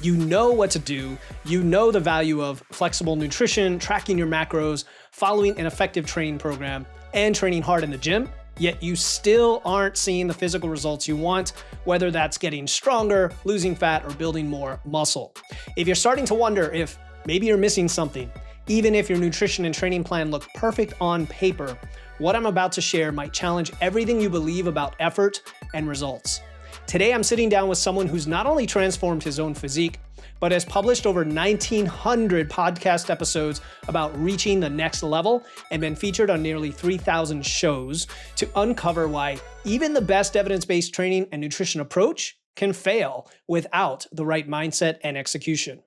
You know what to do. You know the value of flexible nutrition, tracking your macros, following an effective training program, and training hard in the gym, yet you still aren't seeing the physical results you want, whether that's getting stronger, losing fat, or building more muscle. If you're starting to wonder if maybe you're missing something, even if your nutrition and training plan look perfect on paper, what I'm about to share might challenge everything you believe about effort and results. Today, I'm sitting down with someone who's not only transformed his own physique, but has published over 1,900 podcast episodes about reaching the next level and been featured on nearly 3,000 shows to uncover why even the best evidence-based training and nutrition approach can fail without the right mindset and execution.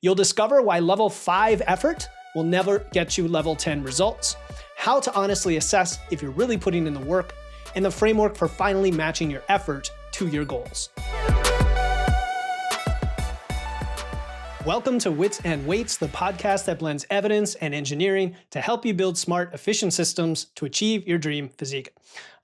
You'll discover why level 5 effort will never get you level 10 results, how to honestly assess if you're really putting in the work, and the framework for finally matching your effort to your goals. Welcome to Wits and Weights, the podcast that blends evidence and engineering to help you build smart, efficient systems to achieve your dream physique.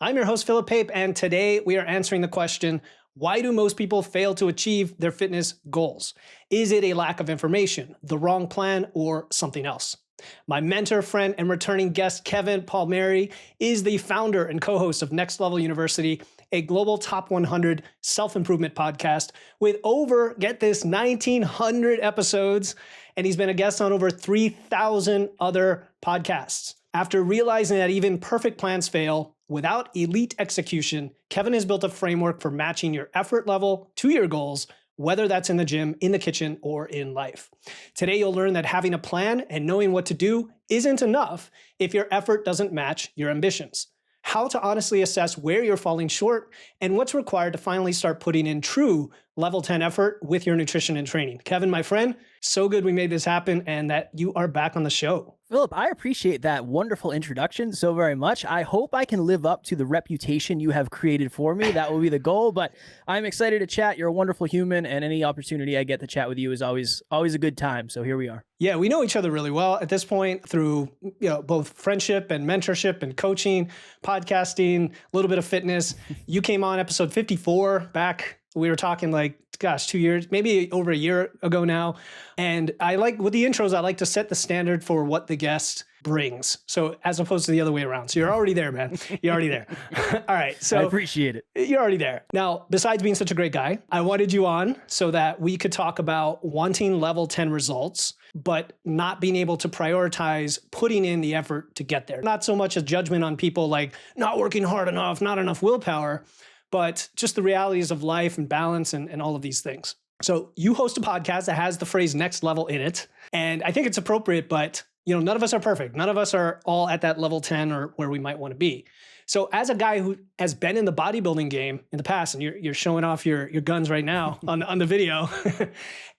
I'm your host, Philip Pape, and today we are answering the question, why do most people fail to achieve their fitness goals? Is it a lack of information, the wrong plan, or something else? My mentor, friend, and returning guest, Kevin Palmieri, is the founder and co-host of Next Level University, a global top 100 self-improvement podcast with over, get this, 1,900 episodes, and he's been a guest on over 3,000 other podcasts. After realizing that even perfect plans fail, without elite execution, Kevin has built a framework for matching your effort level to your goals, whether that's in the gym, in the kitchen, or in life. Today, you'll learn that having a plan and knowing what to do isn't enough if your effort doesn't match your ambitions. How to honestly assess where you're falling short and what's required to finally start putting in true level 10 effort with your nutrition and training. Kevin, my friend, so good we made this happen and that you are back on the show. Philip, I appreciate that wonderful introduction so very much. I hope I can live up to the reputation you have created for me. That will be the goal, but I'm excited to chat. You're a wonderful human, and any opportunity I get to chat with you is always a good time. So here we are. Yeah, we know each other really well at this point through both friendship and mentorship and coaching, podcasting, a little bit of fitness. You came on episode 54 back. We were talking 2 years, maybe over a year ago now. And with the intros, I like to set the standard for what the guest brings. So as opposed to the other way around. So you're already there, man. You're already there. All right. So I appreciate it. You're already there. Now, besides being such a great guy, I wanted you on so that we could talk about wanting level 10 results, but not being able to prioritize putting in the effort to get there. Not so much a judgment on people like not working hard enough, not enough willpower, but just the realities of life and balance and all of these things. So you host a podcast that has the phrase next level in it. And I think it's appropriate, but none of us are perfect. None of us are all at that level 10 or where we might want to be. So as a guy who has been in the bodybuilding game in the past, and you're showing off your guns right now on the video,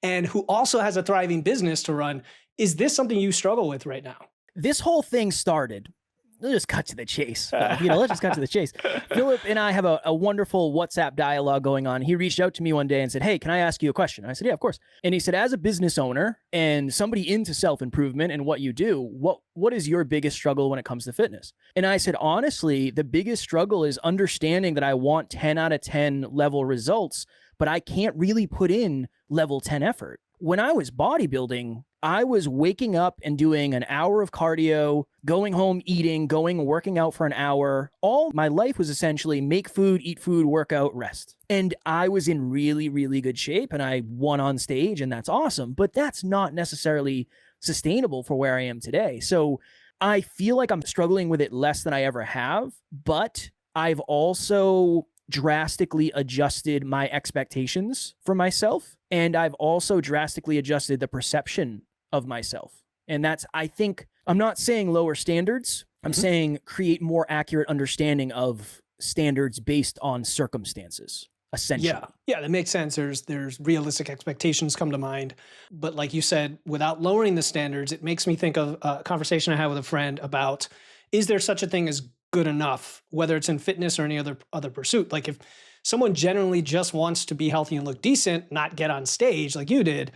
and who also has a thriving business to run, is this something you struggle with right now? This whole thing started. Let's just cut to the chase. Let's just cut to the chase. Philip and I have a wonderful WhatsApp dialogue going on. He reached out to me one day and said, hey, can I ask you a question? And I said, yeah, of course. And he said, as a business owner and somebody into self-improvement and what you do, what is your biggest struggle when it comes to fitness? And I said, honestly, the biggest struggle is understanding that I want 10 out of 10 level results, but I can't really put in level 10 effort. When I was bodybuilding, I was waking up and doing an hour of cardio, going home, eating, working out for an hour. All my life was essentially make food, eat food, work out, rest. And I was in really, really good shape and I won on stage and that's awesome, but that's not necessarily sustainable for where I am today. So I feel like I'm struggling with it less than I ever have, but I've also drastically adjusted my expectations for myself. And I've also drastically adjusted the perception of myself. And that's, I think, I'm not saying lower standards. I'm saying create more accurate understanding of standards based on circumstances, essentially. Yeah, that makes sense. There's realistic expectations come to mind. But like you said, without lowering the standards, it makes me think of a conversation I had with a friend about, is there such a thing as good enough, whether it's in fitness or any other pursuit? Like if someone generally just wants to be healthy and look decent, not get on stage like you did,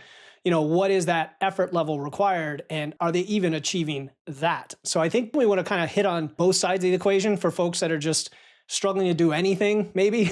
what is that effort level required and are they even achieving that? So I think we want to kind of hit on both sides of the equation for folks that are just struggling to do anything maybe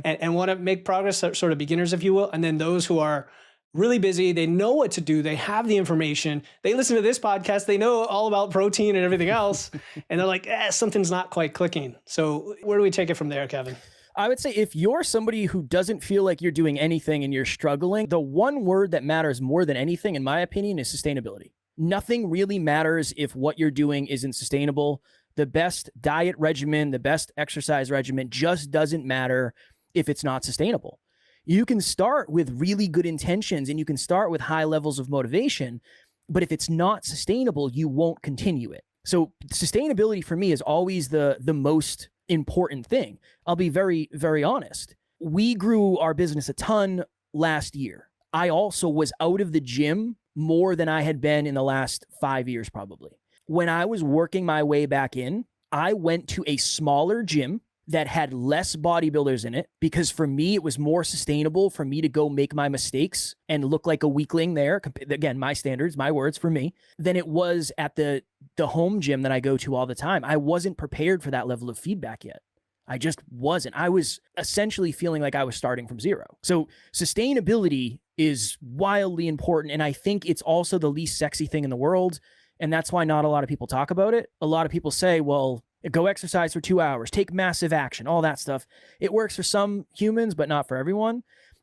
and want to make progress, sort of beginners, if you will. And then those who are really busy. They know what to do. They have the information. They listen to this podcast. They know all about protein and everything else. And they're like, something's not quite clicking. So where do we take it from there, Kevin? I would say if you're somebody who doesn't feel like you're doing anything and you're struggling, the one word that matters more than anything, in my opinion, is sustainability. Nothing really matters if what you're doing isn't sustainable. The best diet regimen, the best exercise regimen just doesn't matter if it's not sustainable. You can start with really good intentions and you can start with high levels of motivation, but if it's not sustainable, you won't continue it. So sustainability for me is always the most important thing. I'll be very, very honest. We grew our business a ton last year. I also was out of the gym more than I had been in the last 5 years, probably. When I was working my way back in, I went to a smaller gym that had less bodybuilders in it because for me, it was more sustainable for me to go make my mistakes and look like a weakling there. Again, my standards, my words for me, than it was at the home gym that I go to all the time. I wasn't prepared for that level of feedback yet. I just wasn't. I was essentially feeling like I was starting from zero. So sustainability is wildly important. And I think it's also the least sexy thing in the world. And that's why not a lot of people talk about it. A lot of people say, well, go exercise for 2 hours, take massive action, all that stuff. It works for some humans, but not for everyone.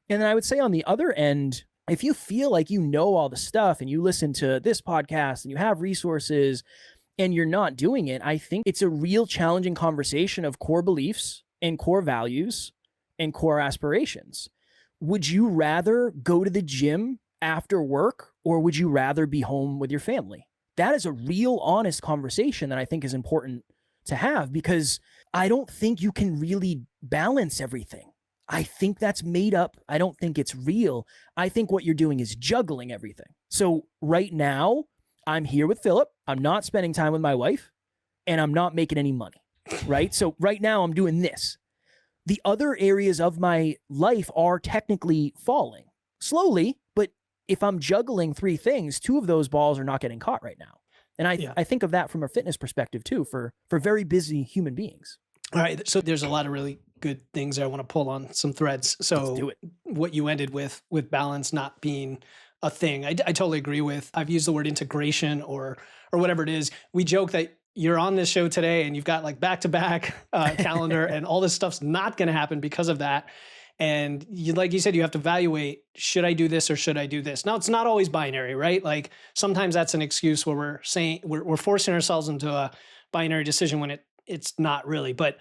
And then I would say on the other end, if you feel like you know all the stuff and you listen to this podcast and you have resources and you're not doing it, I think it's a real challenging conversation of core beliefs and core values and core aspirations. Would you rather go to the gym after work or would you rather be home with your family? That is a real honest conversation that I think is important to have because I don't think you can really balance everything. I think that's made up. I don't think it's real. I think what you're doing is juggling everything. So right now, I'm here with Philip. I'm not spending time with my wife and I'm not making any money, right? So right now I'm doing this. The other areas of my life are technically falling slowly, but if I'm juggling 3 things, 2 of those balls are not getting caught right now. And I think of that from a fitness perspective too, for very busy human beings. All right. So there's a lot of really good things I want to pull on some threads. So Let's do it. What you ended with balance not being a thing, I totally agree with. I've used the word integration or whatever it is. We joke that you're on this show today and you've got like back-to-back calendar and all this stuff's not going to happen because of that. And like you said, you have to evaluate, should I do this or should I do this? Now, it's not always binary, right? Like sometimes that's an excuse where we're saying we're forcing ourselves into a binary decision when it's not really, but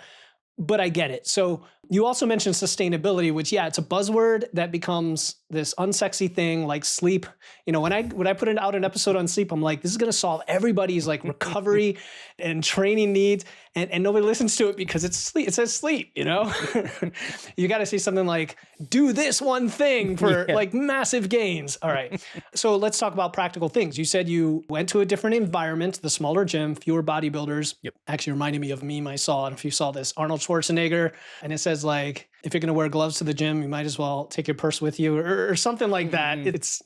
I get it. So you also mentioned sustainability, which, it's a buzzword that becomes this unsexy thing like sleep. You know, when I put out an episode on sleep, I'm like, this is going to solve everybody's like recovery and training needs. And nobody listens to it because it's sleep. It says sleep, you know, you got to say something like, do this one thing for like massive gains. All right. So let's talk about practical things. You said you went to a different environment, the smaller gym, fewer bodybuilders. Yep. Actually reminded me of a meme I saw. I don't know if you saw this, Arnold Schwarzenegger. And it says like, if you're going to wear gloves to the gym, you might as well take your purse with you or something like that. It's,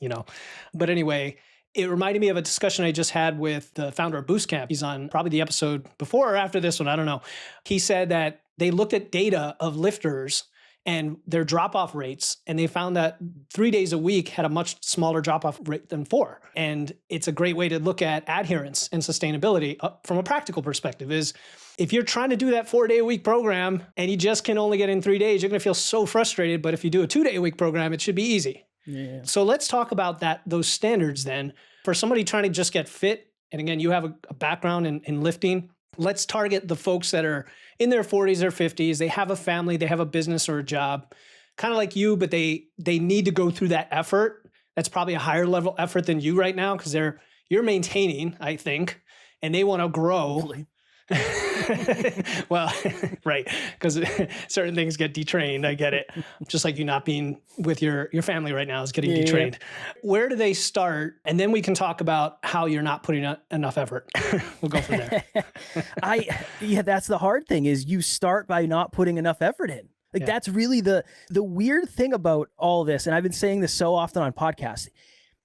but anyway, it reminded me of a discussion I just had with the founder of Boost Camp. He's on probably the episode before or after this one. I don't know. He said that they looked at data of lifters and their drop-off rates, and they found that 3 days a week had a much smaller drop-off rate than 4. And it's a great way to look at adherence and sustainability from a practical perspective is if you're trying to do that 4-day-a-week program and you just can only get in 3 days, you're going to feel so frustrated. But if you do a 2-day-a-week program, it should be easy. Yeah. So let's talk about those standards then. For somebody trying to just get fit, and again, you have a background in lifting, let's target the folks that are in their 40s or 50s. They have a family, they have a business or a job, kind of like you, but they need to go through that effort. That's probably a higher level effort than you right now because you're maintaining, I think, and they want to grow. Hopefully. Well, right, because certain things get detrained. I get it. Just like you not being with your family right now is getting detrained. Where do they start? And then we can talk about how you're not putting enough effort. We'll go from there. That's the hard thing is you start by not putting enough effort in. Like that's really the weird thing about all this. And I've been saying this so often on podcasts.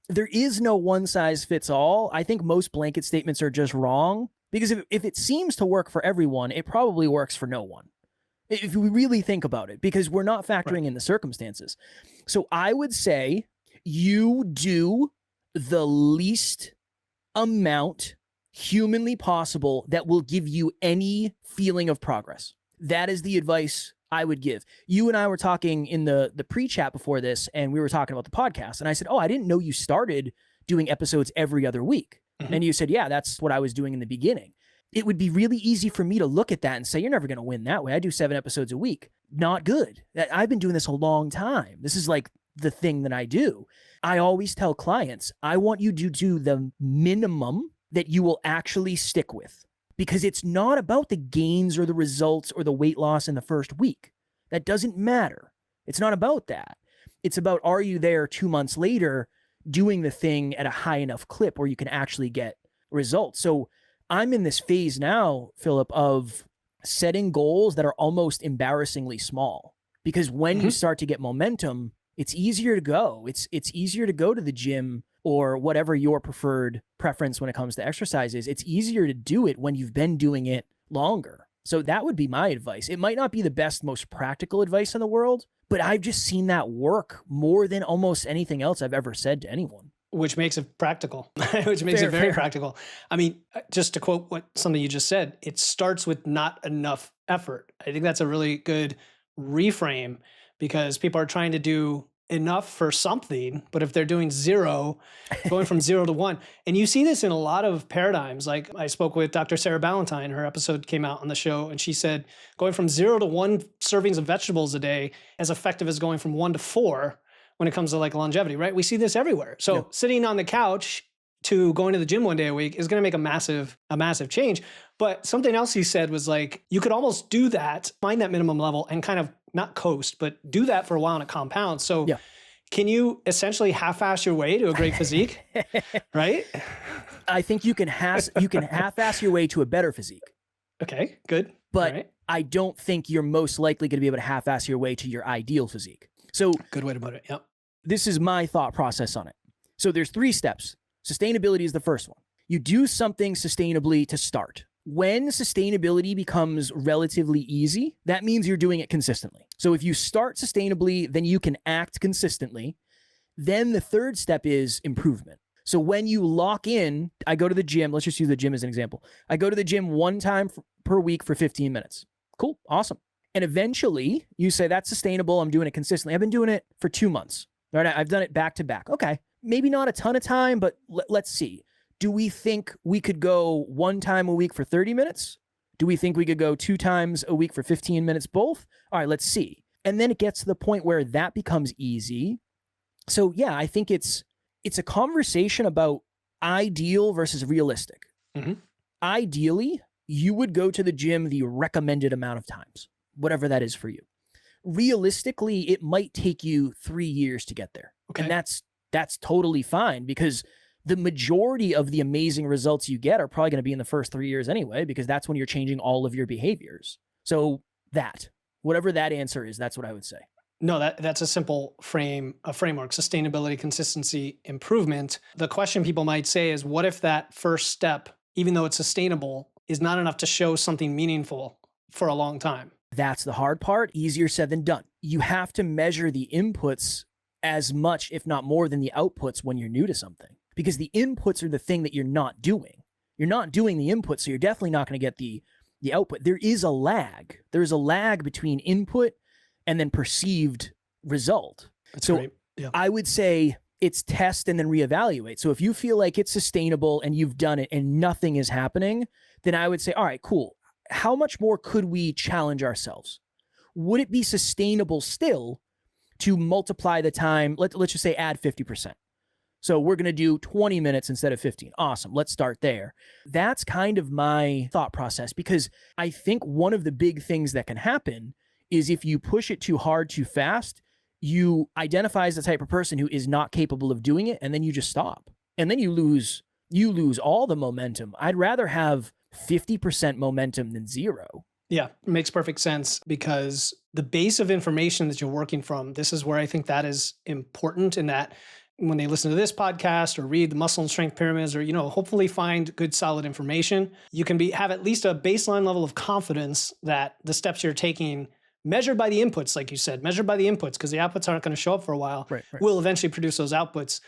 There is no one size fits all. I think most blanket statements are just wrong. Because if it seems to work for everyone, it probably works for no one. If we really think about it, because we're not factoring in the circumstances. So I would say You do the least amount humanly possible that will give you any feeling of progress. That is the advice I would give. You and I were talking in the pre-chat before this, and we were talking about the podcast. And I said, oh, I didn't know you started doing episodes every other week. Mm-hmm. And you said, yeah, that's what I was doing in the beginning. It would be really easy for me to look at that and say, you're never going to win that way. I do 7 episodes a week. Not good. I've been doing this a long time. This is like the thing that I do. I always tell clients, I want you to do the minimum that you will actually stick with, because it's not about the gains or the results or the weight loss in the first week. That doesn't matter. It's not about that. It's about, are you there 2 months later doing the thing at a high enough clip where you can actually get results? So I'm in this phase now, Philip, of setting goals that are almost embarrassingly small, because when you start to get momentum, it's easier to go. It's easier to go to the gym or whatever your preferred preference when it comes to exercise is. It's easier to do it when you've been doing it longer. So that would be my advice. It might not be the best, most practical advice in the world, but I've just seen that work more than almost anything else I've ever said to anyone. Which makes it practical, which makes it very practical. I mean, just to quote something you just said, it starts with not enough effort. I think that's a really good reframe, because people are trying to do enough for something, but if they're doing zero, going from 0 to 1, and you see this in a lot of paradigms. Like I spoke with Dr. Sarah Ballantyne, her episode came out on the show, and she said going from 0 to 1 servings of vegetables a day as effective as going from 1 to 4 when it comes to like longevity, right? We see this everywhere. So sitting on the couch to going to the gym 1 day a week is going to make a massive change. But something else he said was like, you could almost do that, find that minimum level and kind of not coast, but do that for a while and it compounds. So can you essentially half-ass your way to a great physique, right? I think you can half-ass your way to a better physique. Okay, good. But I don't think you're most likely going to be able to half-ass your way to your ideal physique. So good way to put it. Yep. This is my thought process on it. So there's 3 steps. Sustainability is the first one. You do something sustainably to start. When sustainability becomes relatively easy, that means you're doing it consistently. So if you start sustainably, then you can act consistently. Then the third step is improvement. So when you lock in, I go to the gym. Let's just use the gym as an example. I go to the gym 1 time per week for 15 minutes. Cool. Awesome. And eventually you say that's sustainable. I'm doing it consistently. I've been doing it for 2 months. Right? I've done it back to back. Okay. Maybe not a ton of time, but let's see. Do we think we could go 1 time a week for 30 minutes? Do we think we could go 2 times a week for 15 minutes both? All right, let's see. And then it gets to the point where that becomes easy. So yeah, I think it's a conversation about ideal versus realistic. Mm-hmm. Ideally, you would go to the gym the recommended amount of times, whatever that is for you. Realistically, it might take you 3 years to get there. Okay. And that's totally fine, because the majority of the amazing results you get are probably going to be in the first 3 years anyway, because that's when you're changing all of your behaviors. So whatever that answer is, that's what I would say. No, that's a simple framework: sustainability, consistency, improvement. The question people might say is, what if that first step, even though it's sustainable, is not enough to show something meaningful for a long time? That's the hard part. Easier said than done. You have to measure the inputs as much, if not more, than the outputs when you're new to something, because the inputs are the thing that you're not doing. You're not doing the input, so you're definitely not going to get the output. There is a lag. There is a lag between input and then perceived result. That's great. Yeah. I would say it's test and then reevaluate. So if you feel like it's sustainable and you've done it and nothing is happening, then I would say, all right, cool. How much more could we challenge ourselves? Would it be sustainable still to multiply the time? Let's just say add 50%. So we're going to do 20 minutes instead of 15. Awesome. Let's start there. That's kind of my thought process, because I think one of the big things that can happen is if you push it too hard, too fast, you identify as the type of person who is not capable of doing it, and then you just stop. And then you lose all the momentum. I'd rather have 50% momentum than 0. Yeah, it makes perfect sense, because the base of information that you're working from, this is where I think that is important, in that when they listen to this podcast or read the muscle and strength pyramids, or, hopefully find good, solid information, you can have at least a baseline level of confidence that the steps you're taking measured by the inputs, like you said, measured by the inputs, because the outputs aren't going to show up for a while. Right. We'll eventually produce those outputs.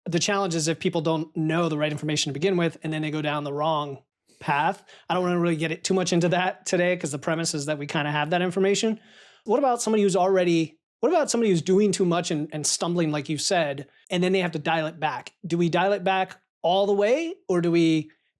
The challenge is if people don't know the right information to begin with, and then they go down the wrong path. I don't want to really get it too much into that today, because the premise is that we kind of have that information. What about somebody who's doing too much and stumbling, like you said, and then they have to dial it back? Do we dial it back all the way, or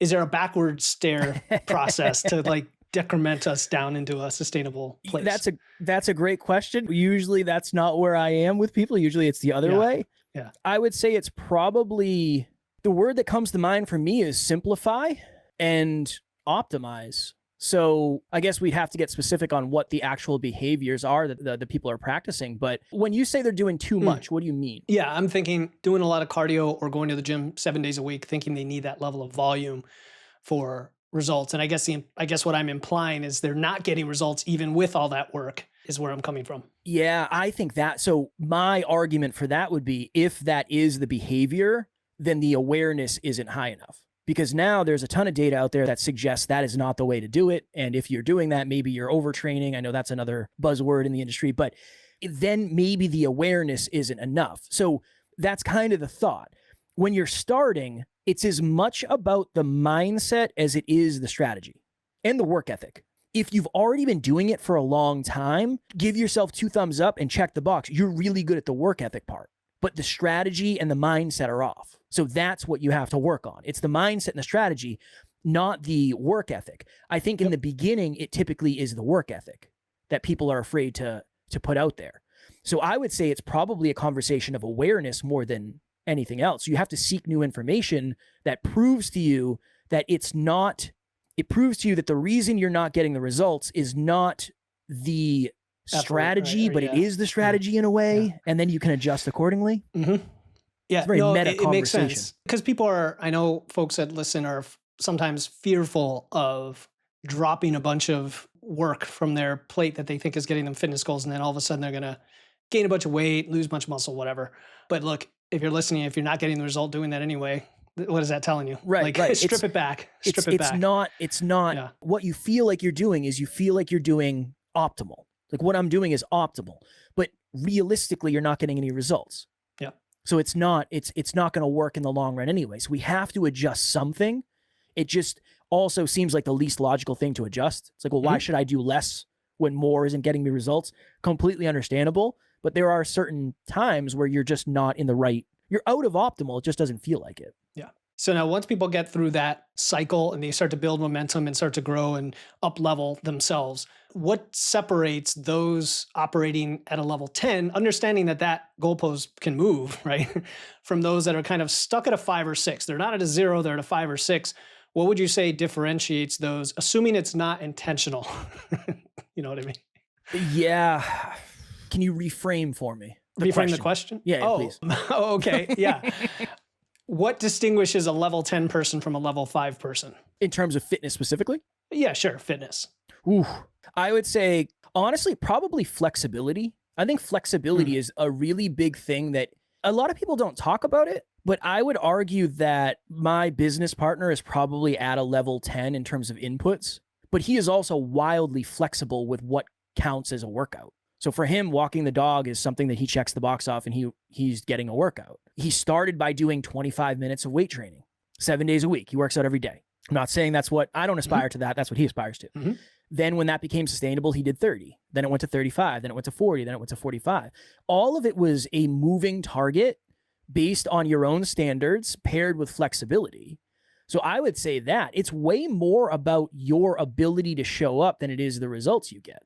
is there a backward stair process to like decrement us down into a sustainable place? That's a great question. Usually that's not where I am with people. Usually it's the other way. Yeah. I would say it's probably, the word that comes to mind for me is simplify and optimize. So I guess we'd have to get specific on what the actual behaviors are that the people are practicing. But when you say they're doing too much, what do you mean? Yeah, I'm thinking doing a lot of cardio or going to the gym 7 days a week, thinking they need that level of volume for results. And I guess what I'm implying is they're not getting results even with all that work, is where I'm coming from. Yeah, I think that. So my argument for that would be, if that is the behavior, then the awareness isn't high enough. Because now there's a ton of data out there that suggests that is not the way to do it. And if you're doing that, maybe you're overtraining. I know that's another buzzword in the industry, but then maybe the awareness isn't enough. So that's kind of the thought. When you're starting, it's as much about the mindset as it is the strategy and the work ethic. If you've already been doing it for a long time, give yourself 2 thumbs up and check the box. You're really good at the work ethic part, but the strategy and the mindset are off. So that's what you have to work on. It's the mindset and the strategy, not the work ethic. I think in the beginning, it typically is the work ethic that people are afraid to put out there. So I would say it's probably a conversation of awareness more than anything else. You have to seek new information that proves to you that it proves to you that the reason you're not getting the results is not the strategy, but it is the strategy in a way, and then you can adjust accordingly. Mm-hmm. Yeah, it's very meta conversation. It makes sense, because I know folks that listen are sometimes fearful of dropping a bunch of work from their plate that they think is getting them fitness goals, and then all of a sudden they're going to gain a bunch of weight, lose a bunch of muscle, whatever. But look, if you're listening, if you're not getting the result doing that anyway, what is that telling you? Right. Strip it back. It's not what you feel like you're doing is you feel like you're doing optimal. Like what I'm doing is optimal, but realistically, you're not getting any results. Yeah. So it's not going to work in the long run anyway. So we have to adjust something. It just also seems like the least logical thing to adjust. It's like, well, why should I do less when more isn't getting me results? Completely understandable. But there are certain times where you're just not in the right, you're out of optimal. It just doesn't feel like it. Yeah. So now once people get through that cycle and they start to build momentum and start to grow and up level themselves, what separates those operating at a level 10, understanding that goalpost can move, right? From those that are kind of stuck at a 5 or 6. They're not at a 0, they're at a 5 or 6. What would you say differentiates those, assuming it's not intentional? You know what I mean? Yeah. Can you reframe for me? Reframe the question? Yeah, please. Oh, okay. Yeah. What distinguishes a level 10 person from a level 5 person? In terms of fitness specifically? Yeah, sure. Fitness. Ooh. I would say, honestly, probably flexibility. I think flexibility is a really big thing that a lot of people don't talk about it, but I would argue that my business partner is probably at a level 10 in terms of inputs, but he is also wildly flexible with what counts as a workout. So for him, walking the dog is something that he checks the box off and he's getting a workout. He started by doing 25 minutes of weight training, 7 days a week. He works out every day. I'm not saying that's what, I don't aspire to that. That's what he aspires to. Mm-hmm. Then when that became sustainable, he did 30. Then it went to 35. Then it went to 40. Then it went to 45. All of it was a moving target based on your own standards paired with flexibility. So I would say that it's way more about your ability to show up than it is the results you get.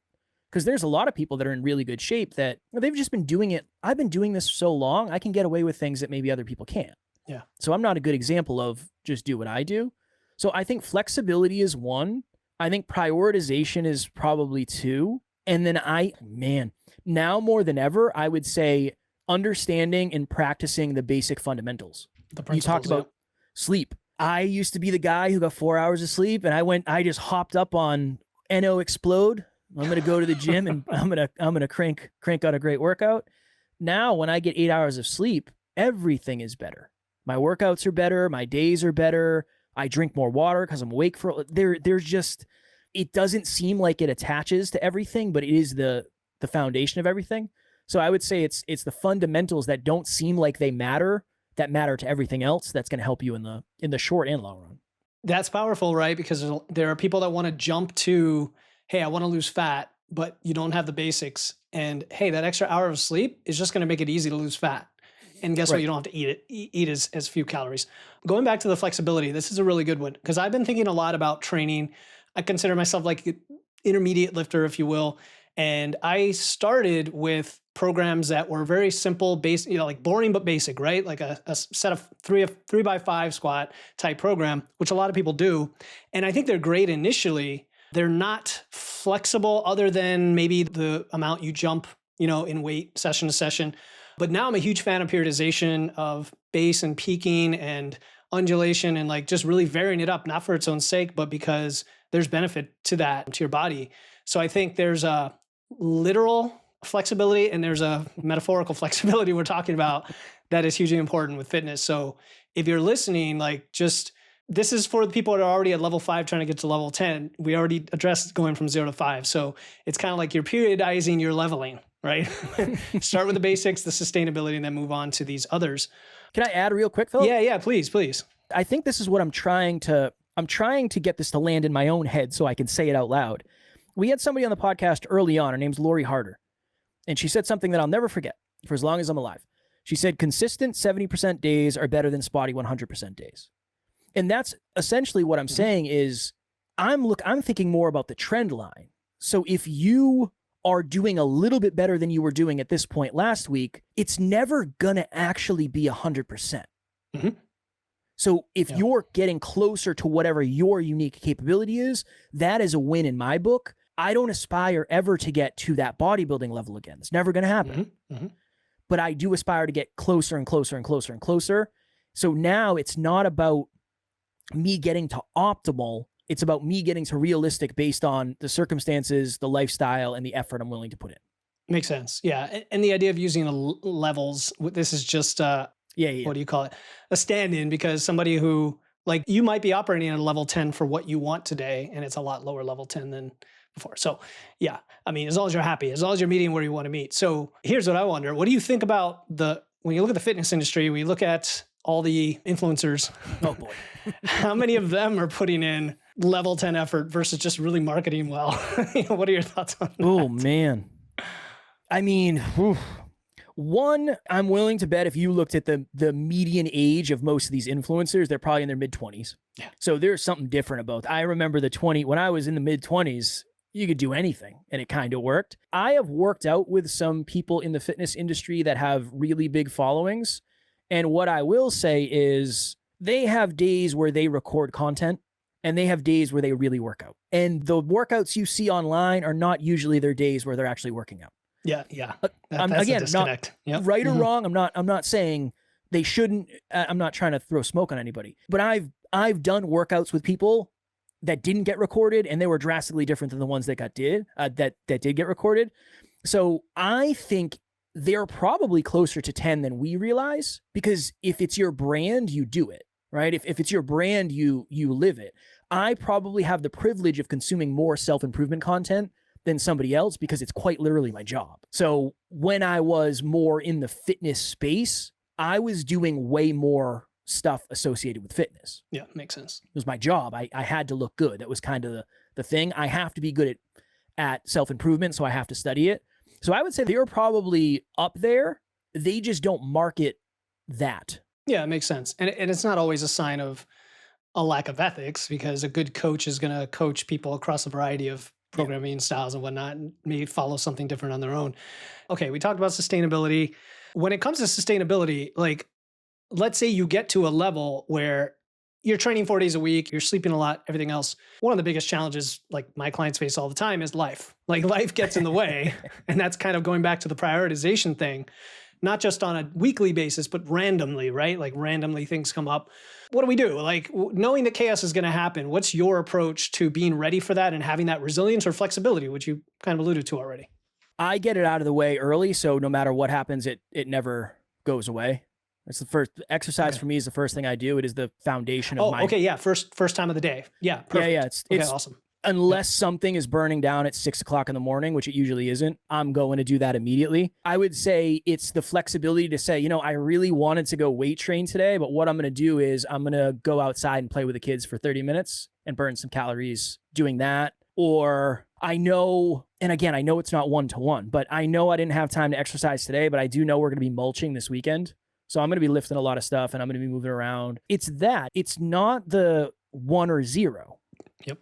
Because there's a lot of people that are in really good shape that they've just been doing it. I've been doing this so long, I can get away with things that maybe other people can't. Yeah. So I'm not a good example of just do what I do. So I think flexibility is one. I think prioritization is probably two. And then now more than ever, I would say understanding and practicing the basic fundamentals. You talked about sleep. I used to be the guy who got 4 hours of sleep and I just hopped up on NO Explode. I'm going to go to the gym and I'm going to crank out a great workout. Now, when I get 8 hours of sleep, everything is better. My workouts are better. My days are better. I drink more water because I'm awake there's just, it doesn't seem like it attaches to everything, but it is the foundation of everything. So I would say it's the fundamentals that don't seem like they matter, that matter to everything else, that's going to help you in the short and long run. That's powerful, right? Because there are people that want to jump to, hey, I want to lose fat, but you don't have the basics. And hey, that extra hour of sleep is just going to make it easy to lose fat. And guess what? You don't have to eat as few calories. Going back to the flexibility, this is a really good one because I've been thinking a lot about training. I consider myself like an intermediate lifter, if you will. And I started with programs that were very simple, basic, like boring but basic, right? Like a set of 3x5 squat type program, which a lot of people do. And I think they're great initially. They're not flexible other than maybe the amount you jump, in weight session to session. But now I'm a huge fan of periodization of base and peaking and undulation and like just really varying it up, not for its own sake, but because there's benefit to that, to your body. So I think there's a literal flexibility and there's a metaphorical flexibility we're talking about that is hugely important with fitness. So if you're listening, this is for the people that are already at level 5 trying to get to level 10. We already addressed going from 0 to 5. So it's kind of like you're periodizing your leveling, right? Start with the basics, the sustainability, and then move on to these others. Can I add real quick, Philip? Yeah, please. I think this is what I'm trying to get this to land in my own head so I can say it out loud. We had somebody on the podcast early on. Her name's Lori Harder. And she said something that I'll never forget for as long as I'm alive. She said, consistent 70% days are better than spotty 100% days. And that's essentially what I'm saying is I'm thinking more about the trend line. So if you are doing a little bit better than you were doing at this point last week, it's never going to actually be 100%. Mm-hmm. So if you're getting closer to whatever your unique capability is, that is a win in my book. I don't aspire ever to get to that bodybuilding level again. It's never going to happen. Mm-hmm. But I do aspire to get closer and closer and closer and closer. So now it's not about me getting to optimal. It's about me getting to realistic based on the circumstances, the lifestyle, and the effort I'm willing to put in. Makes sense. Yeah. And the idea of using the levels, this is just, what do you call it? A stand-in, because somebody who, you might be operating at a level 10 for what you want today, and it's a lot lower level 10 than before. So yeah, as long as you're happy, as long as you're meeting where you want to meet. So here's what I wonder. What do you think about when you look at the fitness industry, we look at all the influencers. Oh boy. How many of them are putting in level 10 effort versus just really marketing well? What are your thoughts on that? Oh man. One, I'm willing to bet if you looked at the median age of most of these influencers, they're probably in their mid-20s. Yeah. So there's something different about. I remember when I was in the mid-20s, you could do anything and it kind of worked. I have worked out with some people in the fitness industry that have really big followings. And what I will say is they have days where they record content and they have days where they really work out. And the workouts you see online are not usually their days where they're actually working out. Yeah. That's again, a disconnect. Right or wrong. I'm not saying they shouldn't. I'm not trying to throw smoke on anybody. But I've done workouts with people that didn't get recorded, and they were drastically different than the ones that did get recorded. So I think they're probably closer to 10 than we realize, because if it's your brand, you do it, right? If it's your brand, you live it. I probably have the privilege of consuming more self-improvement content than somebody else because it's quite literally my job. So when I was more in the fitness space, I was doing way more stuff associated with fitness. Yeah, makes sense. It was my job. I had to look good. That was kind of the thing. I have to be good at self-improvement, so I have to study it. So I would say they're probably up there. They just don't market that. Yeah, it makes sense. And it's not always a sign of a lack of ethics, because a good coach is going to coach people across a variety of programming styles and whatnot, and maybe follow something different on their own. Okay, we talked about sustainability. When it comes to sustainability, let's say you get to a level where you're training 4 days a week, you're sleeping a lot, everything else. One of the biggest challenges my clients face all the time is life. Life gets in the way. And that's kind of going back to the prioritization thing, not just on a weekly basis, but randomly, right? Randomly things come up. What do we do? Knowing that chaos is going to happen, what's your approach to being ready for that and having that resilience or flexibility, which you kind of alluded to already? I get it out of the way early, so no matter what happens, it never goes away. It's the first exercise for me. Is the first thing I do. It is the foundation of my. Okay, yeah, first time of the day. Yeah, perfect. Yeah. It's awesome. Unless something is burning down at 6 o'clock in the morning, which it usually isn't, I'm going to do that immediately. I would say it's the flexibility to say, I really wanted to go weight train today, but what I'm going to do is I'm going to go outside and play with the kids for 30 minutes and burn some calories doing that. Or I know, and again, I know it's not one-to-one, but I know I didn't have time to exercise today, but I do know we're going to be mulching this weekend. So I'm going to be lifting a lot of stuff and I'm going to be moving around. It's that. It's not the 1 or 0. Yep.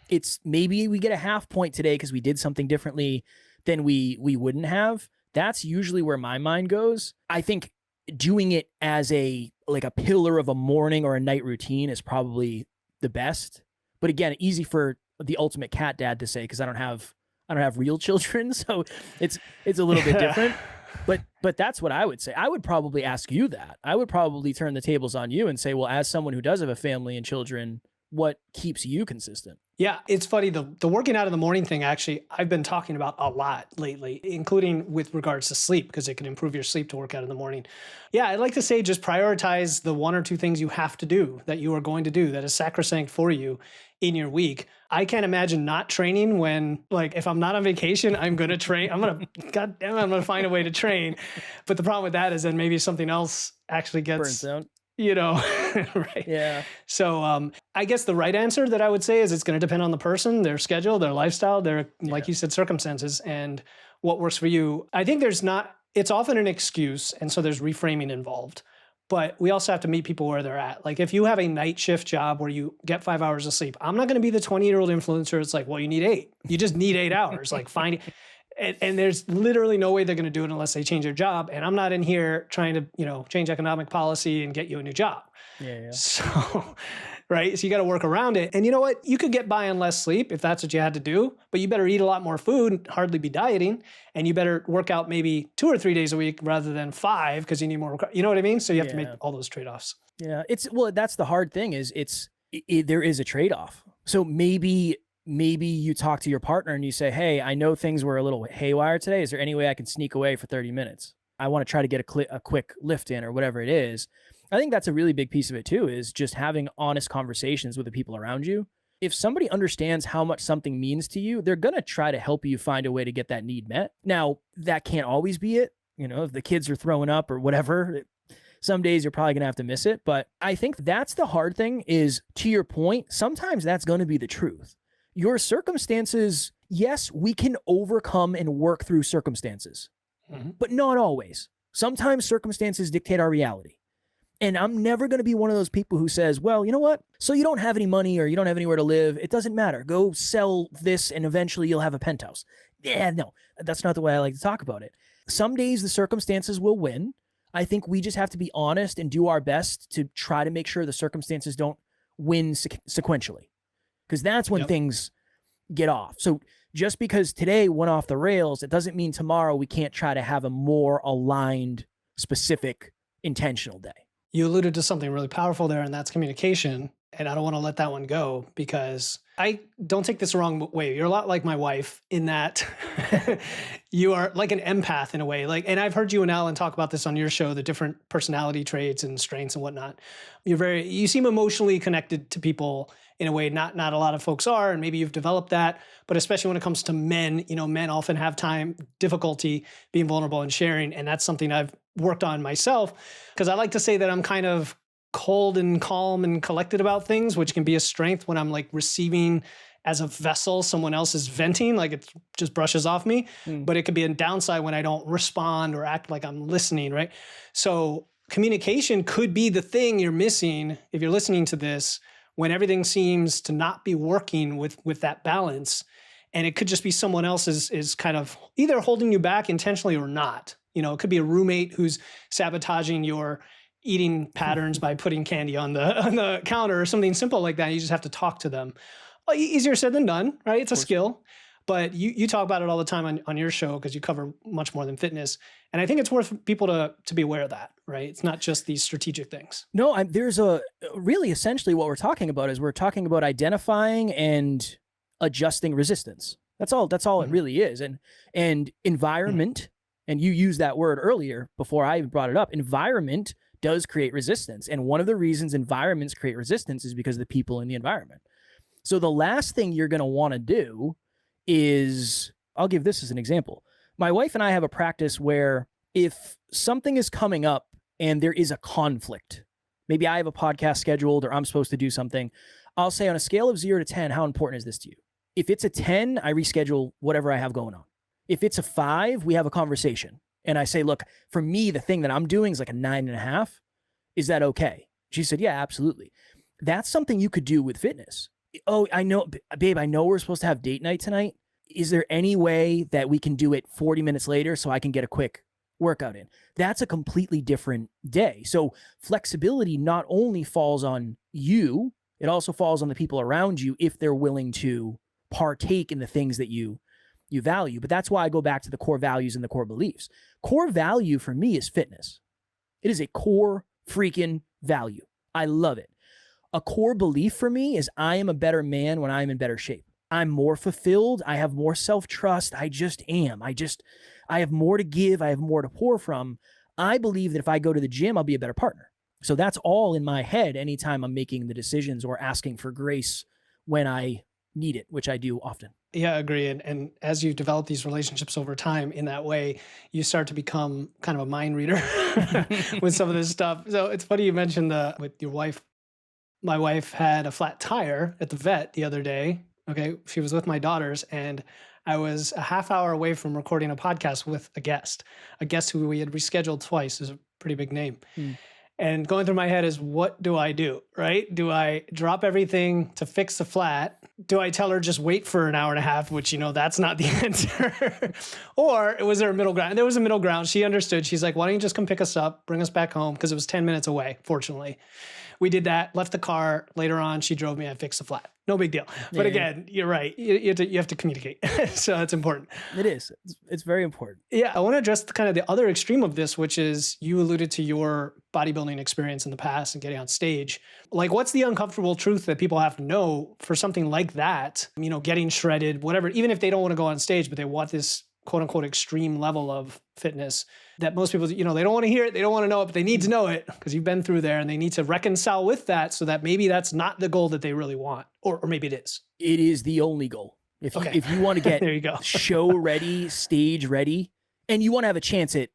It's maybe we get a half point today because we did something differently than we wouldn't have. That's usually where my mind goes. I think doing it as a pillar of a morning or a night routine is probably the best. But again, easy for the ultimate cat dad to say because I don't have real children, so it's a little bit different. But that's what I would say. I would probably ask you that. I would probably turn the tables on you and say, well, as someone who does have a family and children, what keeps you consistent? Yeah, it's funny. The working out in the morning thing, actually, I've been talking about a lot lately, including with regards to sleep, because it can improve your sleep to work out in the morning. Yeah, I'd like to say just prioritize the 1 or 2 things you have to do, that you are going to do, that is sacrosanct for you in your week. I can't imagine not training when, if I'm not on vacation, I'm going to train. I'm going to find a way to train. But the problem with that is then maybe something else actually gets... burns out. Right. Yeah. So I guess the right answer that I would say is it's going to depend on the person, their schedule, their lifestyle, their, like you said, circumstances, and what works for you. I think it's often an excuse. And so there's reframing involved. But we also have to meet people where they're at. Like if you have a night shift job where you get 5 hours of sleep, I'm not going to be the 20-year-old influencer. It's like, well, you need 8. You just need 8 hours. Find and there's literally no way they're going to do it unless they change their job. And I'm not in here trying to, change economic policy and get you a new job. Yeah. So, right. So you got to work around it. And you know what? You could get by on less sleep if that's what you had to do, but you better eat a lot more food and hardly be dieting. And you better work out maybe 2 or 3 days a week rather than 5 because you need more. You know what I mean? So you have to make all those trade-offs. Yeah. That's the hard thing is there is a trade-off. So maybe you talk to your partner and you say, hey, I know things were a little haywire today. Is there any way I can sneak away for 30 minutes? I want to try to get a quick lift in or whatever it is. I think that's a really big piece of it too, is just having honest conversations with the people around you. If somebody understands how much something means to you, they're going to try to help you find a way to get that need met. Now, that can't always be it. If the kids are throwing up or whatever, some days you're probably going to have to miss it. But I think that's the hard thing is, to your point, sometimes that's going to be the truth. Your circumstances, yes, we can overcome and work through circumstances, but not always. Sometimes circumstances dictate our reality. And I'm never going to be one of those people who says, well, you know what? So you don't have any money or you don't have anywhere to live. It doesn't matter. Go sell this and eventually you'll have a penthouse. Yeah, no, that's not the way I like to talk about it. Some days the circumstances will win. I think we just have to be honest and do our best to try to make sure the circumstances don't win sequentially. Because that's when things get off. So just because today went off the rails, it doesn't mean tomorrow we can't try to have a more aligned, specific, intentional day. You alluded to something really powerful there, and that's communication. And I don't want to let that one go because I don't take this the wrong way. You're a lot like my wife in that you are like an empath in a way. And I've heard you and Alan talk about this on your show, the different personality traits and strengths and whatnot. You seem emotionally connected to people in a way not a lot of folks are, and maybe you've developed that. But especially when it comes to men, men often have difficulty being vulnerable and sharing. And that's something I've worked on myself because I like to say that I'm kind of cold and calm and collected about things, which can be a strength when I'm receiving as a vessel, someone else is venting, it just brushes off me, but it could be a downside when I don't respond or act like I'm listening, right? So communication could be the thing you're missing if you're listening to this when everything seems to not be working with that balance. And it could just be someone else is kind of either holding you back intentionally or not. It could be a roommate who's sabotaging your eating patterns by putting candy on the counter or something simple like that. You just have to talk to them. Well, easier said than done, right? It's a skill, but you talk about it all the time on your show because you cover much more than fitness. And I think it's worth people to be aware of that, right? It's not just these strategic things. No, there's really essentially what we're talking about is we're talking about identifying and adjusting resistance. That's all it really is. And environment, and you used that word earlier before I even brought it up, environment does create resistance. And one of the reasons environments create resistance is because of the people in the environment. So the last thing you're going to want to do is, I'll give this as an example. My wife and I have a practice where if something is coming up and there is a conflict, maybe I have a podcast scheduled or I'm supposed to do something, I'll say on a scale of 0 to 10, how important is this to you? If it's a 10, I reschedule whatever I have going on. If it's a 5, we have a conversation. And I say, look, for me, the thing that I'm doing is like a 9.5. Is that okay? She said, yeah, absolutely. That's something you could do with fitness. Oh, I know, babe, I know we're supposed to have date night tonight. Is there any way that we can do it 40 minutes later so I can get a quick workout in? That's a completely different day. So flexibility not only falls on you, it also falls on the people around you if they're willing to partake in the things that you value. But that's why I go back to the core values and the core beliefs. Core value for me is fitness. It is a core freaking value. I love it. A core belief for me is I am a better man when I'm in better shape. I'm more fulfilled. I have more self-trust. I just am. I have more to give. I have more to pour from. I believe that if I go to the gym, I'll be a better partner. So that's all in my head anytime I'm making the decisions or asking for grace when I need it, which I do often. Yeah, I agree. And as you develop these relationships over time in that way, you start to become kind of a mind reader with some of this stuff. So it's funny you mentioned with your wife. My wife had a flat tire at the vet the other day. Okay. She was with my daughters and I was a half hour away from recording a podcast with a guest who we had rescheduled twice. Is a pretty big name. And going through my head is, what do I do, right? Do I drop everything to fix the flat? Do I tell her just wait for an hour and a half, which, that's not the answer? Or was there a middle ground? And there was a middle ground. She understood. She's like, why don't you just come pick us up, bring us back home? Because it was 10 minutes away, fortunately. We did that, left the car. Later on, she drove me. I fixed the flat. No big deal. But again, you're right. You have to communicate. So that's important. It is. It's very important. Yeah. I want to address kind of the other extreme of this, which is you alluded to your bodybuilding experience in the past and getting on stage. Like, what's the uncomfortable truth that people have to know for something like that? Getting shredded, whatever, even if they don't want to go on stage, but they want this quote unquote extreme level of fitness that most people, they don't want to hear it. They don't want to know it, but they need to know it because you've been through there and they need to reconcile with that so that maybe that's not the goal that they really want. Or maybe it is. It is the only goal. If you want to get there you go. show ready, stage ready, and you want to have a chance at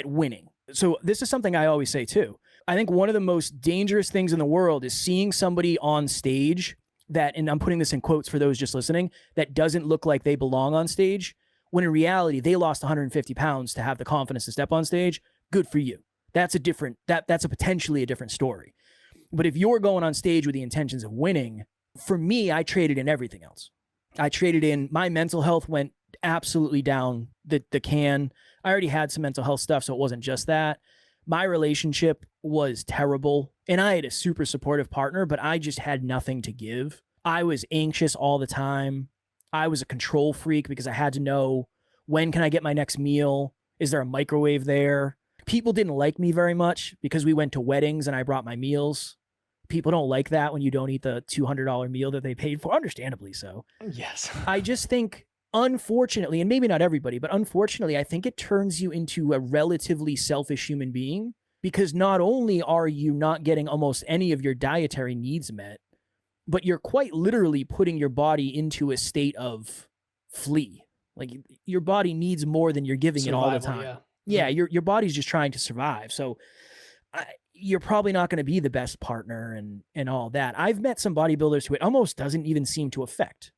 winning. So this is something I always say too. I think one of the most dangerous things in the world is seeing somebody on stage that, and I'm putting this in quotes for those just listening, that doesn't look like they belong on stage, when in reality, they lost 150 pounds to have the confidence to step on stage. Good for you. That's a potentially a different story. But if you're going on stage with the intentions of winning, for me, I traded in everything else. I traded in, my mental health went absolutely down the can. I already had some mental health stuff, so it wasn't just that. My relationship was terrible, and I had a super supportive partner, but I just had nothing to give. I was anxious all the time. I was a control freak because I had to know, when can I get my next meal? Is there a microwave there? People didn't like me very much because we went to weddings and I brought my meals. People don't like that when you don't eat the $200 meal that they paid for, understandably so. Yes. I just think, unfortunately, and maybe not everybody, but unfortunately, I think it turns you into a relatively selfish human being because not only are you not getting almost any of your dietary needs met, but you're quite literally putting your body into a state of flee. Like your body needs more than you're giving Survival, it all the time. Yeah, your body's just trying to survive. So you're probably not going to be the best partner and all that. I've met some bodybuilders who it almost doesn't even seem to affect.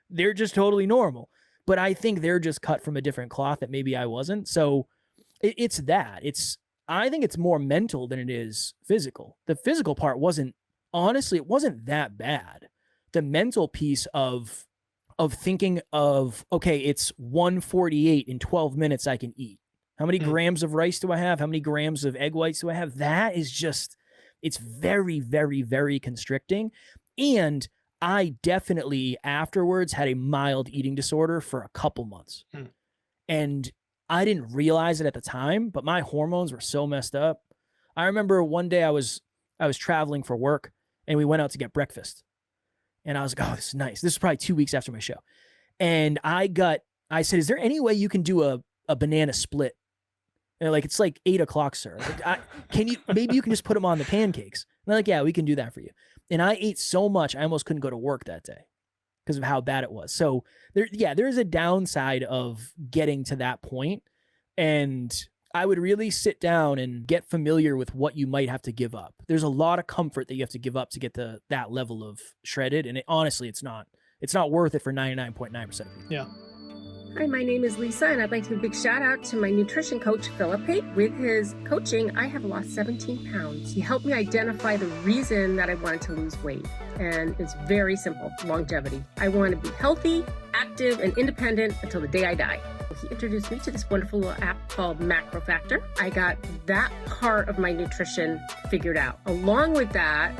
They're just totally normal. But I think they're just cut from a different cloth that maybe I wasn't. So it's that. I think it's more mental than it is physical. The physical part honestly, it wasn't that bad. The mental piece of thinking of, okay, it's 1:48 in 12 minutes I can eat. How many grams of rice do I have? How many grams of egg whites do I have? That is just, it's very, very, very constricting. And I definitely afterwards had a mild eating disorder for a couple months. And I didn't realize it at the time, but my hormones were so messed up. I remember one day I was traveling for work and we went out to get breakfast. And I was like, oh, this is nice. This is probably 2 weeks after my show. And I said, is there any way you can do a banana split? And they're like, it's like 8 o'clock, sir. Like, maybe you can just put them on the pancakes. And they're like, yeah, we can do that for you. And I ate so much, I almost couldn't go to work that day because of how bad it was. So there's a downside of getting to that point. And I would really sit down and get familiar with what you might have to give up. There's a lot of comfort that you have to give up to get to that level of shredded. And honestly, it's not worth it for 99.9% of people. Yeah. Hi, my name is Lisa, and I'd like to give a big shout out to my nutrition coach, Philip. With his coaching, I have lost 17 pounds. He helped me identify the reason that I wanted to lose weight. And it's very simple, longevity. I want to be healthy, active, and independent until the day I die. He introduced me to this wonderful little app called Macro Factor. I got that part of my nutrition figured out. Along with that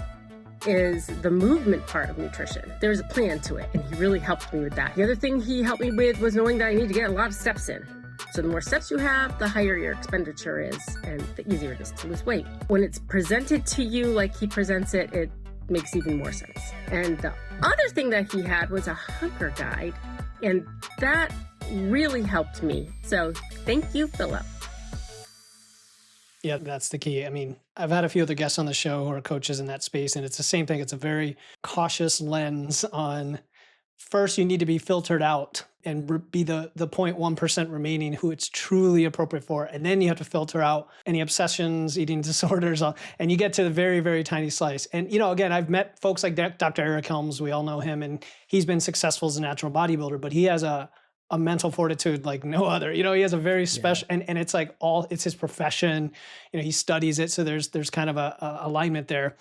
is the movement part of nutrition. There's a plan to it, and he really helped me with that. The other thing he helped me with was knowing that I need to get a lot of steps in. So the more steps you have, the higher your expenditure is, and the easier it is to lose weight. When it's presented to you like he presents it, it makes even more sense. And the other thing that he had was a hunger guide, and that really helped me. So thank you, Philip. Yeah, that's the key. I mean, I've had a few other guests on the show who are coaches in that space, and it's the same thing. It's a very cautious lens on, first, you need to be filtered out and be the 0.1% remaining who it's truly appropriate for. And then you have to filter out any obsessions, eating disorders, and you get to the very, very tiny slice. And, again, I've met folks like Dr. Eric Helms. We all know him, and he's been successful as a natural bodybuilder, but he has a mental fortitude like no other. He has a very special, and it's like it's his profession. He studies it. So there's kind of a alignment there.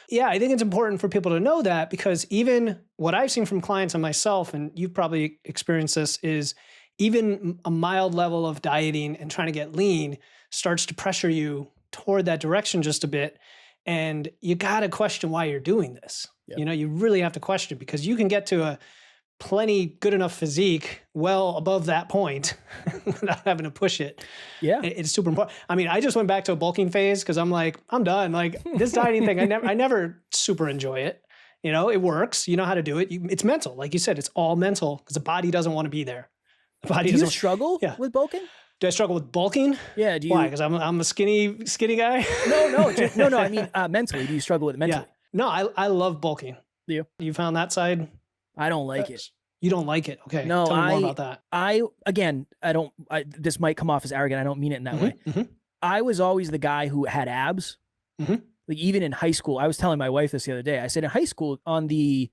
Yeah, I think it's important for people to know that, because even what I've seen from clients and myself, and you've probably experienced this, is even a mild level of dieting and trying to get lean starts to pressure you toward that direction just a bit. And you got to question why you're doing this. Yep. You really have to question, because you can get to a plenty good enough physique well above that point without having to push it. Yeah. It's super important. I mean, I just went back to a bulking phase because I'm like, I'm done. Like this dieting thing, I never super enjoy it. It works. You know how to do it. It's mental. Like you said, it's all mental because the body doesn't want to be there. The body do you struggle with bulking? Do I struggle with bulking? Yeah. Why? Because I'm a skinny guy? No. I mean, mentally, do you struggle with it mentally? Yeah. No, I love bulking. Do you? You found that side? I don't like it. You don't like it? Okay. No, tell me more about that. This might come off as arrogant. I don't mean it in that way. Mm-hmm. I was always the guy who had abs. Mm-hmm. Like even in high school, I was telling my wife this the other day. I said in high school on the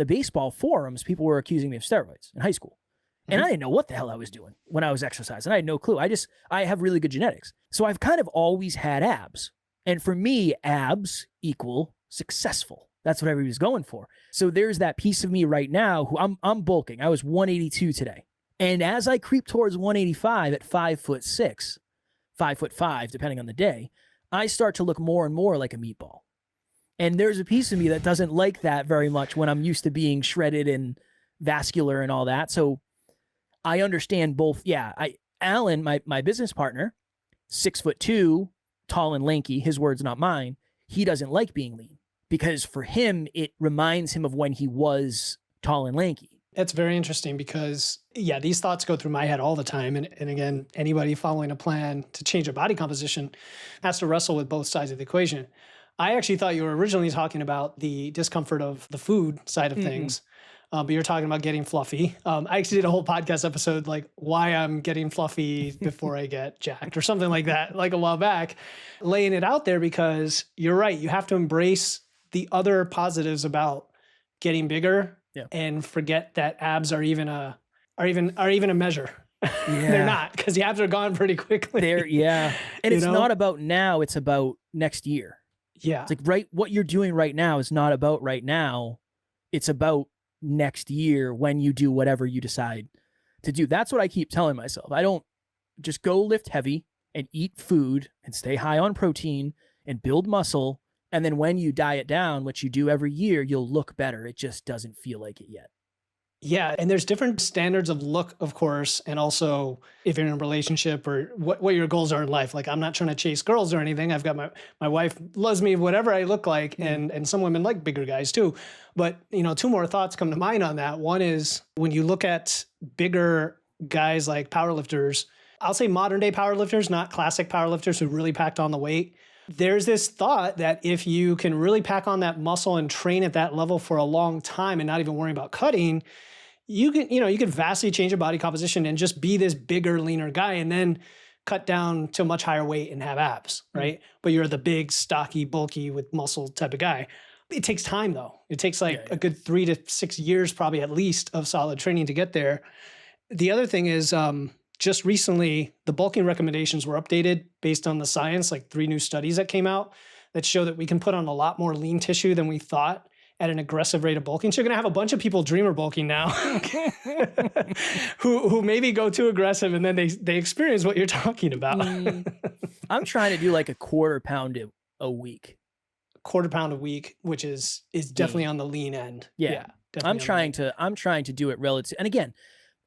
baseball forums, people were accusing me of steroids in high school. Mm-hmm. And I didn't know what the hell I was doing when I was exercising. I had no clue. I have really good genetics. So I've kind of always had abs. And for me, abs equal successful. That's what everybody's going for. So there's that piece of me right now who I'm bulking. I was 182 today. And as I creep towards 185 at 5'6", 5'5", depending on the day, I start to look more and more like a meatball. And there's a piece of me that doesn't like that very much when I'm used to being shredded and vascular and all that. So I understand both. Yeah. Alan, my business partner, 6'2", tall and lanky, his words, not mine. He doesn't like being lean. Because for him, it reminds him of when he was tall and lanky. That's very interesting because, these thoughts go through my head all the time. And again, anybody following a plan to change their body composition has to wrestle with both sides of the equation. I actually thought you were originally talking about the discomfort of the food side of things, but you're talking about getting fluffy. I actually did a whole podcast episode, like why I'm getting fluffy before I get jacked or something like that, like a while back, laying it out there because you're right. You have to embrace the other positives about getting bigger and forget that abs are even a measure. Yeah. They're not, because the abs are gone pretty quickly. And it's not about now, it's about next year. Yeah. It's like what you're doing right now is not about right now. It's about next year when you do whatever you decide to do. That's what I keep telling myself. I don't just go lift heavy and eat food and stay high on protein and build muscle. And then when you diet down, which you do every year, you'll look better. It just doesn't feel like it yet. Yeah. And there's different standards of look, of course. And also if you're in a relationship or what your goals are in life. Like I'm not trying to chase girls or anything. I've got my wife loves me, whatever I look like. And some women like bigger guys too. But, two more thoughts come to mind on that. One is when you look at bigger guys like powerlifters, I'll say modern day powerlifters, not classic powerlifters who really packed on the weight. There's this thought that if you can really pack on that muscle and train at that level for a long time and not even worry about cutting, you can vastly change your body composition and just be this bigger, leaner guy and then cut down to a much higher weight and have abs, right? But you're the big, stocky, bulky with muscle type of guy. It takes time though. It takes a good 3 to 6 years, probably at least, of solid training to get there. The other thing is, just recently, the bulking recommendations were updated based on the science, like 3 new studies that came out that show that we can put on a lot more lean tissue than we thought at an aggressive rate of bulking. So you're going to have a bunch of people dreamer bulking now who maybe go too aggressive and then they experience what you're talking about. I'm trying to do like a quarter pound a week. Quarter pound a week, which is definitely on the lean end. Yeah. I'm trying to do it relative. And again,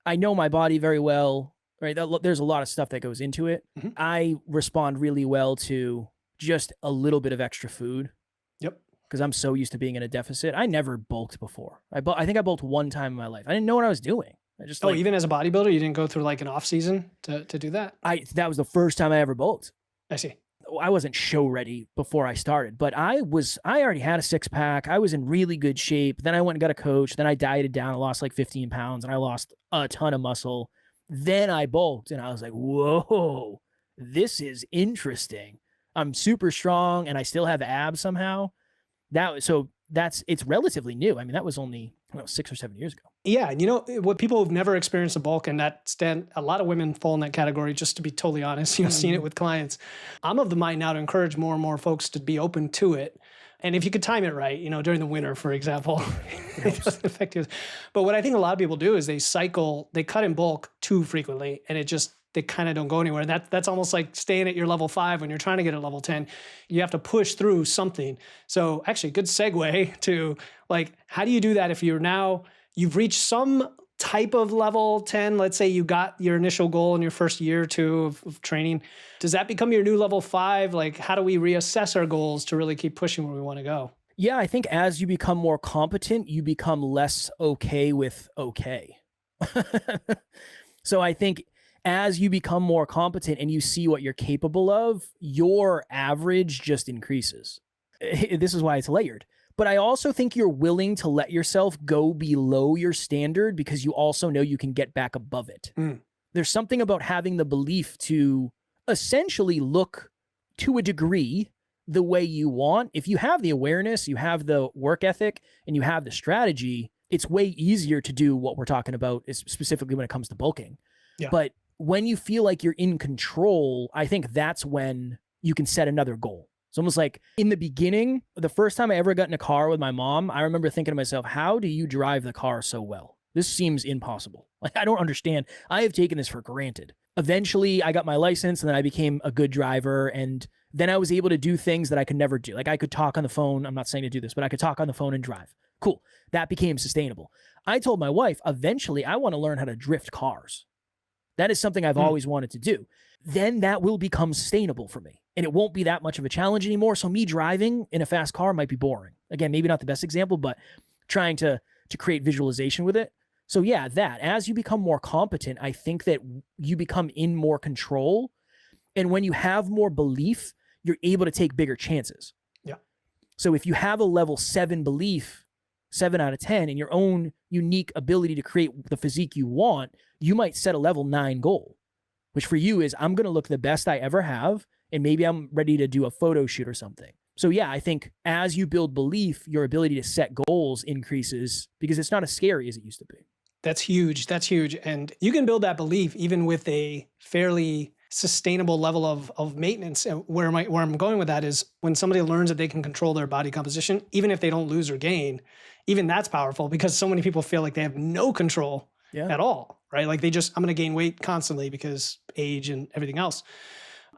I know my body very well. Right, there's a lot of stuff that goes into it. Mm-hmm. I respond really well to just a little bit of extra food. Yep. Because I'm so used to being in a deficit. I never bulked before. I think I bulked one time in my life. I didn't know what I was doing. I just even as a bodybuilder, you didn't go through like an off season to do that? That was the first time I ever bulked. I see. I wasn't show ready before I started, but I already had a 6-pack. I was in really good shape. Then I went and got a coach. Then I dieted down. I lost like 15 pounds and I lost a ton of muscle. Then I bulked and I was like, whoa, this is interesting. I'm super strong and I still have abs somehow. It's relatively new. I mean, that was only 6 or 7 years ago. Yeah. And what people who've never experienced a bulk, and a lot of women fall in that category, just to be totally honest, seen it with clients. I'm of the mind now to encourage more and more folks to be open to it. And if you could time it right, during the winter, for example, it doesn't affect you. But what I think a lot of people do is they cut in bulk too frequently, and they kind of don't go anywhere. And that's almost like staying at your level 5 when you're trying to get a level 10. You have to push through something. So actually, good segue to like, how do you do that if you've reached some type of level 10? Let's say you got your initial goal in your first year or two of training. Does that become your new level 5? Like, how do we reassess our goals to really keep pushing where we want to go? Yeah, I think as you become more competent, you become less okay with okay. So I think as you become more competent and you see what you're capable of, your average just increases. This is why it's layered. But I also think you're willing to let yourself go below your standard because you also know you can get back above it. There's something about having the belief to essentially look to a degree the way you want. If you have the awareness, you have the work ethic, and you have the strategy, it's way easier to do what we're talking about, is specifically when it comes to bulking. Yeah. But when you feel like you're in control, I think that's when you can set another goal. It's almost like in the beginning, the first time I ever got in a car with my mom, I remember thinking to myself, how do you drive the car so well? This seems impossible. Like, I don't understand. I have taken this for granted. Eventually, I got my license and then I became a good driver. And then I was able to do things that I could never do. Like I could talk on the phone. I'm not saying to do this, but I could talk on the phone and drive. Cool. That became sustainable. I told my wife, eventually I want to learn how to drift cars. That is something I've always wanted to do. Then that will become sustainable for me. And it won't be that much of a challenge anymore. So me driving in a fast car might be boring. Again, maybe not the best example, but trying to create visualization with it. So yeah, that as you become more competent, I think that you become in more control. And when you have more belief, you're able to take bigger chances. Yeah. So if you have a level 7 belief, 7 out of 10, in your own unique ability to create the physique you want, you might set a level 9 goal, which for you is, I'm going to look the best I ever have. And maybe I'm ready to do a photo shoot or something. So yeah, I think as you build belief, your ability to set goals increases because it's not as scary as it used to be. That's huge. That's huge. And you can build that belief even with a fairly sustainable level of maintenance. And where I'm going with that is when somebody learns that they can control their body composition, even if they don't lose or gain, even that's powerful because so many people feel like they have no control at all, right? Like I'm going to gain weight constantly because age and everything else.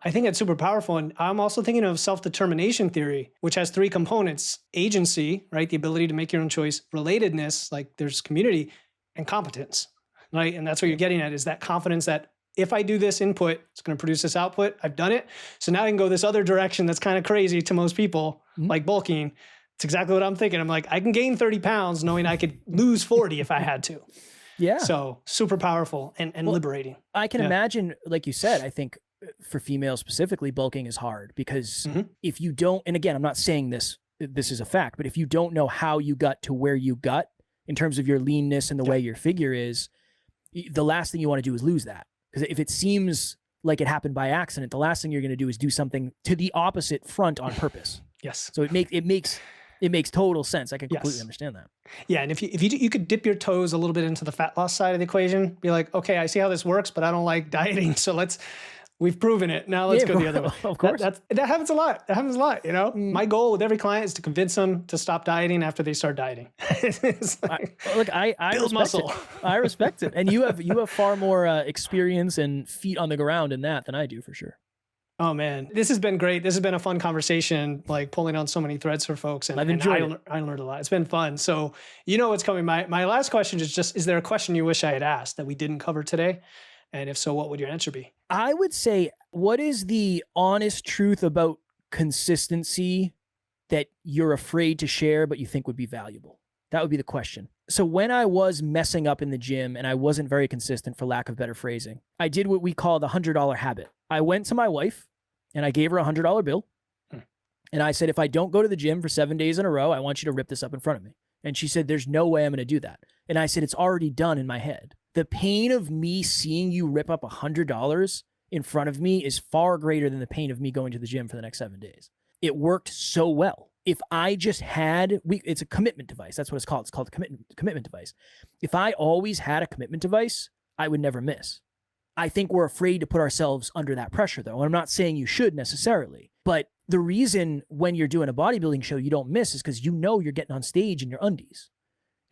I think that's super powerful. And I'm also thinking of self-determination theory, which has 3 components: agency, right? The ability to make your own choice; relatedness, like there's community; and competence, right? And that's what you're getting at, is that confidence that if I do this input, it's going to produce this output. I've done it. So now I can go this other direction that's kind of crazy to most people, like bulking. It's exactly what I'm thinking. I'm like, I can gain 30 pounds knowing I could lose 40 if I had to. Yeah. So super powerful and liberating. I can imagine, like you said, I think for females specifically, bulking is hard because Mhm. if you don't, and again, I'm not saying this is a fact, but if you don't know how you got to where you got in terms of your leanness and the way your figure is, the last thing you want to do is lose that. Because if it seems like it happened by accident, the last thing you're going to do is do something to the opposite front on purpose. Yes. So it makes total sense. I can completely understand that. Yeah, and if you could dip your toes a little bit into the fat loss side of the equation, be like, okay, I see how this works, but I don't like dieting, so we've proven it. Now let's go the other way. Of course. That happens a lot. That happens a lot, you know? My goal with every client is to convince them to stop dieting after they start dieting. It's like, I build respect muscle. it. I respect it. And you have far more experience and feet on the ground in that than I do, for sure. Oh man, this has been great. This has been a fun conversation, like pulling on so many threads for folks. And I've enjoyed it. I learned a lot. It's been fun. So you know what's coming. My last question is just, is there a question you wish I had asked that we didn't cover today? And if so, what would your answer be? I would say, what is the honest truth about consistency that you're afraid to share, but you think would be valuable? That would be the question. So when I was messing up in the gym and I wasn't very consistent, for lack of better phrasing, I did what we call the $100 habit. I went to my wife and I gave her a $100 bill. And I said, if I don't go to the gym for 7 days in a row, I want you to rip this up in front of me. And she said, there's no way I'm going to do that. And I said, it's already done in my head. The pain of me seeing you rip up $100 in front of me is far greater than the pain of me going to the gym for the next 7 days. It worked so well. If I just had, it's a commitment device. That's what it's called. It's called a commitment device. If I always had a commitment device, I would never miss. I think we're afraid to put ourselves under that pressure, though. And I'm not saying you should necessarily, but the reason when you're doing a bodybuilding show you don't miss is because you know you're getting on stage in your undies.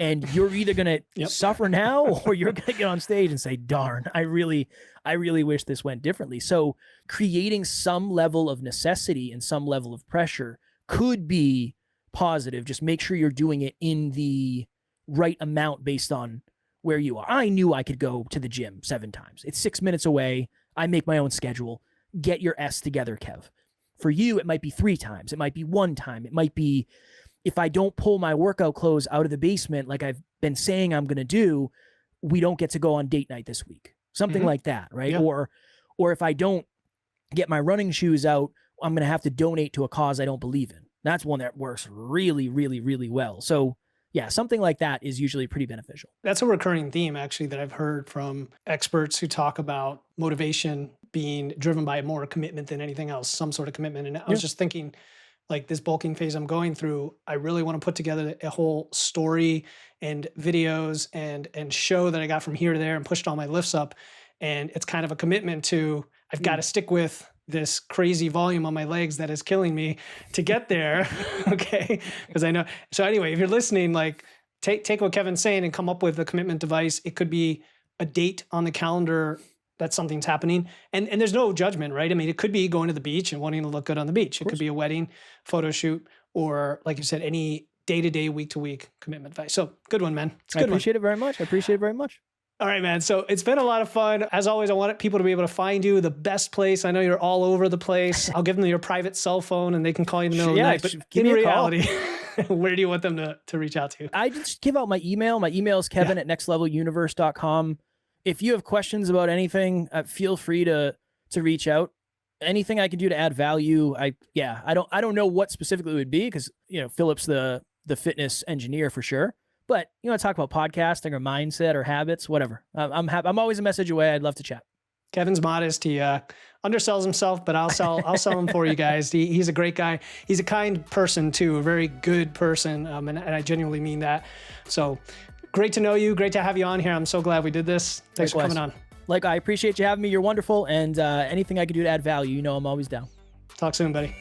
And you're either going to suffer now or you're going to get on stage and say, darn, I really wish this went differently. So creating some level of necessity and some level of pressure could be positive. Just make sure you're doing it in the right amount based on where you are. I knew I could go to the gym 7 times. It's 6 minutes away. I make my own schedule. Get your S together, Kev. For you, it might be 3 times. It might be 1 time. It might be, if I don't pull my workout clothes out of the basement like I've been saying I'm going to do, we don't get to go on date night this week. Something like that, right? Yeah. Or if I don't get my running shoes out, I'm going to have to donate to a cause I don't believe in. That's one that works really, really, really well. So yeah, something like that is usually pretty beneficial. That's a recurring theme, actually, that I've heard from experts who talk about motivation being driven by more commitment than anything else, some sort of commitment. And I was just thinking, like, this bulking phase I'm going through, I really want to put together a whole story and videos and show that I got from here to there and pushed all my lifts up. And it's kind of a commitment to, I've got to stick with this crazy volume on my legs that is killing me to get there. Okay. Because I know. So anyway, if you're listening, like, take what Kevin's saying and come up with a commitment device. It could be a date on the calendar that something's happening. And there's no judgment, right? I mean, it could be going to the beach and wanting to look good on the beach. It could be a wedding, photo shoot, or like you said, any day-to-day, week-to-week commitment device. So good one, man. It's a good one. I appreciate it very much. I appreciate it very much. All right, man. So it's been a lot of fun. As always, I want people to be able to find you the best place. I know you're all over the place. I'll give them your private cell phone and they can call you in the middle of the night. But give in me a reality, where do you want them to reach out to? I just give out my email. My email is kevin@nextleveluniverse.com. If you have questions about anything, feel free to reach out. Anything I can do to add value, I don't know what specifically it would be because Philip's the fitness engineer for sure. But talk about podcasting or mindset or habits, whatever. I'm happy. I'm always a message away. I'd love to chat. Kevin's modest. He undersells himself, but I'll sell him for you guys. He's a great guy. He's a kind person too, a very good person, and I genuinely mean that. So great to know you. Great to have you on here. I'm so glad we did this. Thanks for coming on. I appreciate you having me. You're wonderful. And anything I can do to add value, I'm always down. Talk soon, buddy.